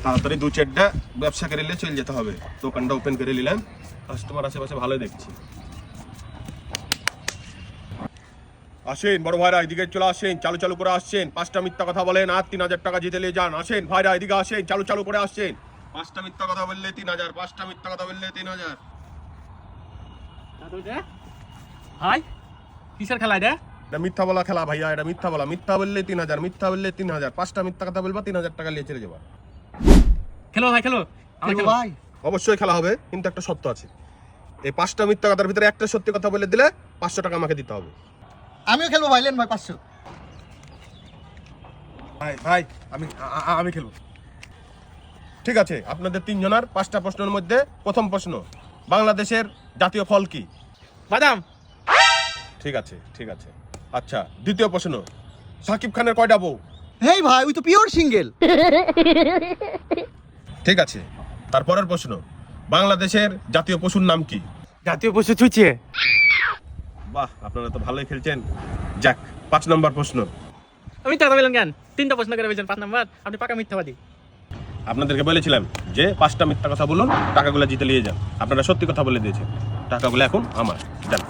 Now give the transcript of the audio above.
তাড়াতাড়ি 2-4টা ব্যবসা করে নিলে চলে যেতে হবে। দোকানটা ওপেন করে নিলাম, কাস্টমার আশেপাশে ভালোই দেখছি। আসেন বড় ভাইরা, এদিকে চলে আসেন, চালু চালু করে আসছেন। 5টা মিথ্যা কথা বলেন আর 3000 টাকা জিতে নিয়ে যান। আসেন ভাইরা, এদিকে আসেন, চালু চালু করে আসছেন। 5টা মিথ্যা কথা বললে 3000, 5টা মিথ্যা কথা বললে 3000। ভাই কিসের খেলা এটা? এটা মিথ্যা বলা খেলা ভাইয়া, এটা মিথ্যা বলা। মিথ্যা বললে 3000, মিথ্যা বললে 3000। 5টা মিথ্যা কথা বলবা, 3000 টাকা নিয়ে চলে যাবা। খেলো ভাই, খেলো। আমরা খেলো ভাই। অবশ্যই খেলা হবে, কিন্তু একটা শর্ত আছে। এই 5টা মিথ্যা কথার ভিতরে একটা সত্যি কথা বলে দিলে 500 টাকা আমাকে দিতে হবে। আমিও খেলবো ভাই, লেন ভাই 500। ভাই ভাই আমি খেলবো। ঠিক আছে, আপনাদের 3 জনের 5টা প্রশ্নের মধ্যে প্রথম প্রশ্ন, বাংলাদেশের জাতীয় ফল কি? বাদাম। ঠিক আছে ঠিক আছে। আচ্ছা, দ্বিতীয় প্রশ্ন, সাকিব খানের কয়টা বউ? হেই ভাই, ওই তো পিওর সিঙ্গেল। ঠিক আছে, তারপরের প্রশ্ন, বাংলাদেশের জাতীয় পশুর নাম কি? জাতীয় পশু চুচিয়ে। বাহ, আপনারা তো ভালোই খেলছেন। যাক, 5 নম্বর প্রশ্ন। আমি টাকা বললাম কেন? 3টা প্রশ্ন করে বলছেন 5 নাম্বার। আপনি পাকা মিথ্যাবাদী। আপনাদেরকে বলেছিলাম যে 5টা মিথ্যা কথা বলুন, টাকাগুলো জিতে নিয়ে যান। আপনারা সত্যি কথা বলে দিয়েছেন, টাকাগুলো এখন আমার। যান।